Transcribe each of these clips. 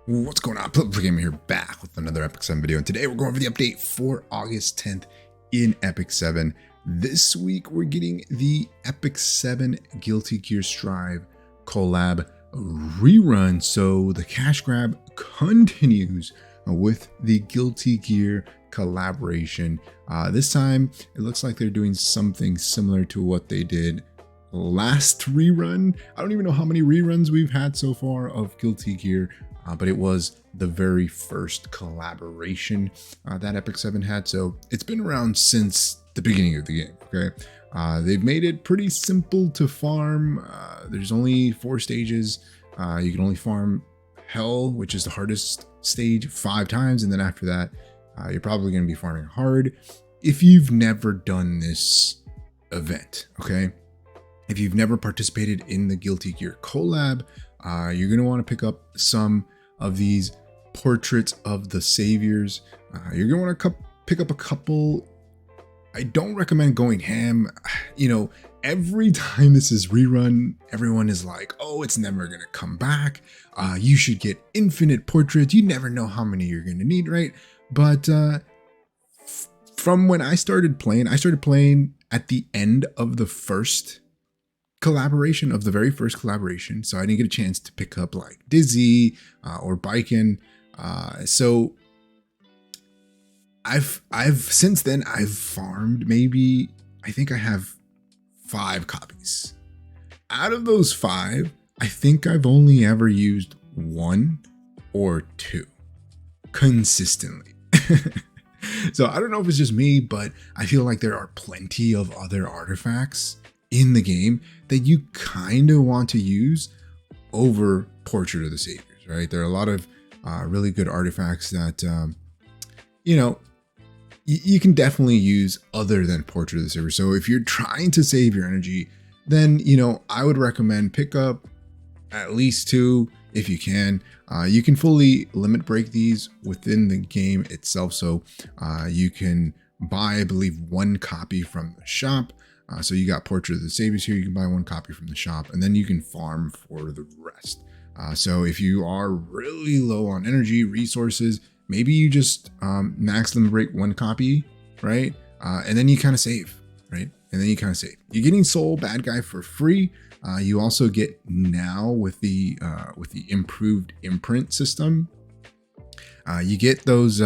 What's going on? Flip Gamer here, back with another Epic 7 video, and today we're going over the update for August 10th in Epic 7. This week we're getting the Epic 7 Guilty Gear Strive collab rerun, so the cash grab continues with the Guilty Gear collaboration. This time it looks like they're doing something similar to what they did last rerun. I don't even know how many reruns we've had so far of Guilty Gear, but it was the very first collaboration that Epic 7 had. So it's been around since the beginning of the game, okay? They've made it pretty simple to farm. There's only 4 stages. You can only farm Hell, which is the hardest stage, 5 times. And then after that, you're probably going to be farming hard if you've never done this event, okay? If you've never participated in the Guilty Gear collab, you're going to want to pick up some of these portraits of the saviors. You're going to want to pick up a couple. I don't recommend going ham. You know, every time this is rerun, everyone is like, oh, it's never going to come back. You should get infinite portraits. You never know how many you're going to need, right? But from when I started playing at the end of the first collaboration, of the very first collaboration, so I didn't get a chance to pick up like Dizzy or Baiken. So I've since then I've farmed maybe, I think I have 5 copies. Out of those 5, I think I've only ever used 1 or 2 consistently. So I don't know if it's just me, but I feel like there are plenty of other artifacts in the game that you kind of want to use over Portrait of the Saviors, right? There are a lot of really good artifacts that, you know, you can definitely use other than Portrait of the Savior. So if you're trying to save your energy, then, you know, I would recommend pick up at least 2 if you can. You can fully limit break these within the game itself. So you can buy, I believe, 1 copy from the shop. So you got Portrait of the Saviors here. You can buy 1 copy from the shop, and then you can farm for the rest. So if you are really low on energy resources, maybe you just max limit break 1 copy, right? And then you kind of save, right? And then you kind of save. You're getting Soul Bad Guy for free. You also get now with the improved imprint system. You get those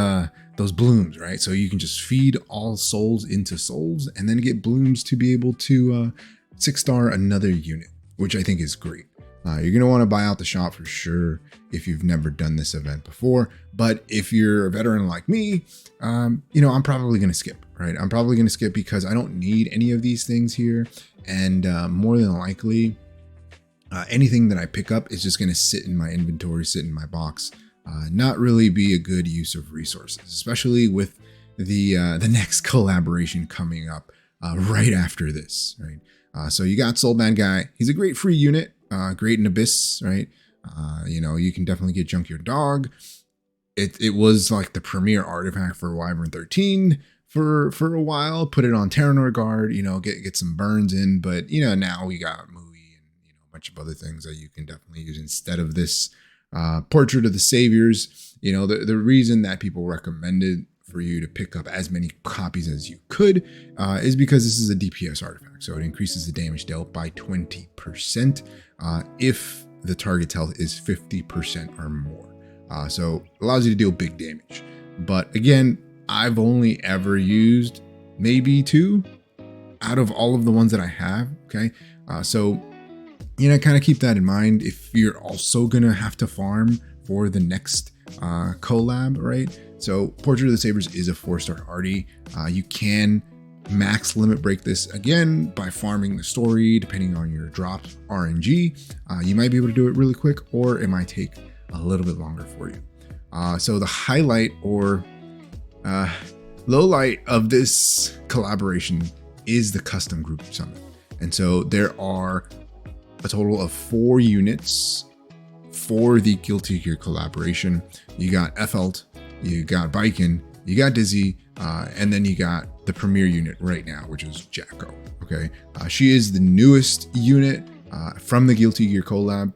blooms, right? So you can just feed all souls into souls and then get blooms to be able to 6-star another unit, which I think is great. You're going to want to buy out the shop for sure if you've never done this event before. But if you're a veteran like me, you know, I'm probably going to skip, right? I'm probably going to skip because I don't need any of these things here. And more than likely, anything that I pick up is just going to sit in my inventory, sit in my box. Not really be a good use of resources, especially with the next collaboration coming up right after this, right? So you got Soul Bad Guy. He's a great free unit, great in Abyss, right? You know, you can definitely get Junkyard Dog. It was like the premier artifact for Wyvern 13 for a while. Put it on Terranor Guard, you know, get some burns in. But you know, now we got Mooey and, you know, a bunch of other things that you can definitely use instead of this Portrait of the Saviors. You know, the reason that people recommended for you to pick up as many copies as you could is because this is a DPS artifact. So it increases the damage dealt by 20% if the target's health is 50% or more. So it allows you to deal big damage. But again, I've only ever used maybe 2 out of all of the ones that I have, okay? So, you know, kind of keep that in mind if you're also going to have to farm for the next collab, right? So Portrait of the Saviors is a 4-star arty. You can max limit break this again by farming the story, depending on your drop RNG. You might be able to do it really quick, or it might take a little bit longer for you. So the highlight or low light of this collaboration is the custom group summon. And so there are a total of 4 units for the Guilty Gear collaboration. You got Effelt, you got Baiken, you got Dizzy, and then you got the premier unit right now, which is Jacko. Okay, she is the newest unit from the Guilty Gear collab.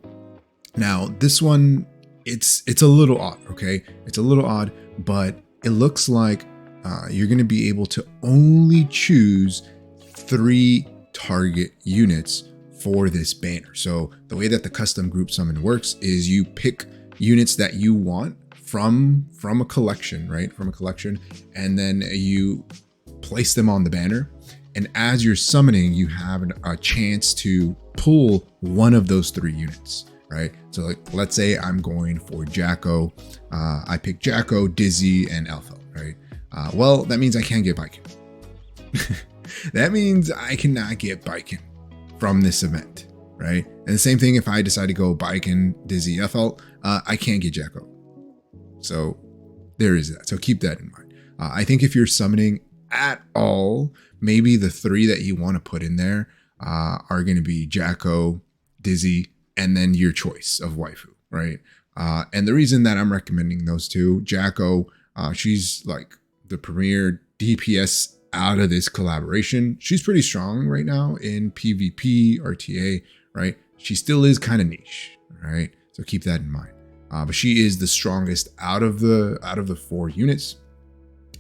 Now, this one it's a little odd, okay? It's a little odd, but it looks like you're going to be able to only choose 3 target units for this banner. So the way that the custom group summon works is you pick units that you want from a collection, right? From a collection, and then you place them on the banner. And as you're summoning, you have a chance to pull one of those 3 units, right? So like, let's say I'm going for Jacko. I pick Jacko, Dizzy, and Elfo, right? Well, that means I can't get Baiken. That means I cannot get Baiken from this event, right? And the same thing if I decide to go Baiken, Dizzy, Elfo, I can't get Jacko. So there is that. So keep that in mind. I think if you're summoning at all, maybe the 3 that you want to put in there are going to be Jacko, Dizzy, and then your choice of waifu, right? And the reason that I'm recommending those 2, Jacko, she's like the premier DPS out of this collaboration. She's pretty strong right now in PvP, RTA, right? She still is kind of niche, right? So keep that in mind. But she is the strongest out of the 4 units.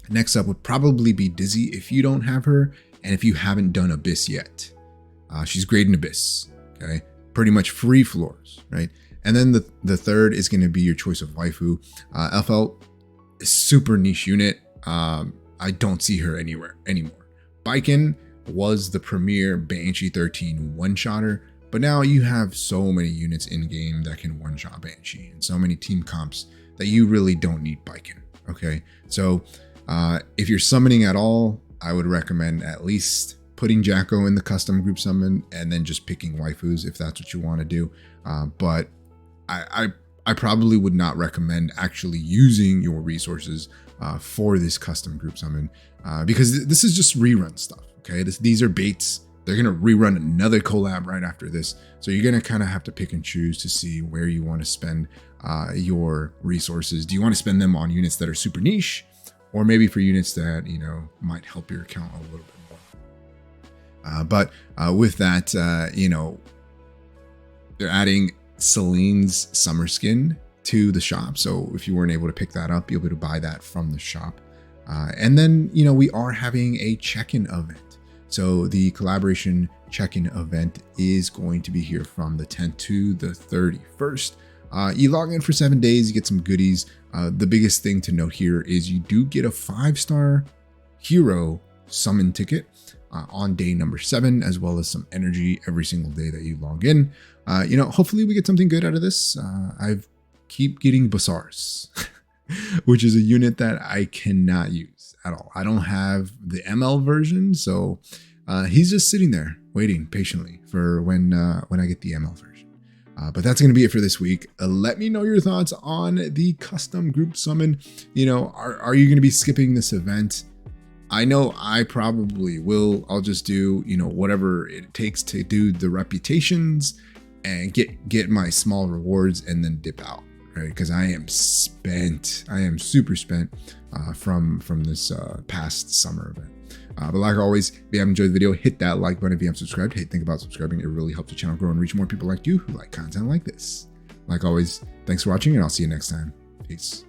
Next up would probably be Dizzy if you don't have her, and if you haven't done Abyss yet. She's great in Abyss, okay? Pretty much free floors, right? And then the third is going to be your choice of waifu. Elfo is super niche unit. I don't see her anywhere anymore. Baiken was the premier Banshee 13 one-shotter, but now you have so many units in game that can one-shot Banshee, and so many team comps that you really don't need Baiken, okay? So if you're summoning at all, I would recommend at least putting Jacko in the custom group summon and then just picking waifus if that's what you want to do. But I probably would not recommend actually using your resources for this custom group summon because this is just rerun stuff, okay? These are baits. They're going to rerun another collab right after this. So you're going to kind of have to pick and choose to see where you want to spend your resources. Do you want to spend them on units that are super niche, or maybe for units that, you know, might help your account a little bit more? But with that, you know, they're adding Celine's summer skin to the shop. So if you weren't able to pick that up, you'll be able to buy that from the shop. And then, you know, we are having a check-in event. So the collaboration check-in event is going to be here from the 10th to the 31st. You log in for 7 days, you get some goodies. The biggest thing to note here is you do get a 5-star hero summon ticket on day number 7, as well as some energy every single day that you log in. You know, hopefully we get something good out of this. I keep getting Basars, which is a unit that I cannot use at all. I don't have the ML version, so he's just sitting there waiting patiently for when I get the ML version. But that's going to be it for this week. Let me know your thoughts on the custom group summon. You know, are you going to be skipping this event? I know I probably will. I'll just do, you know, whatever it takes to do the reputations and get my small rewards and then dip out, right? Because I am spent. I am super spent from this past summer event. But like always, if you have enjoyed the video, hit that like button. If you haven't subscribed, hey, think about subscribing. It really helps the channel grow and reach more people like you who like content like this. Like always, thanks for watching, and I'll see you next time. Peace.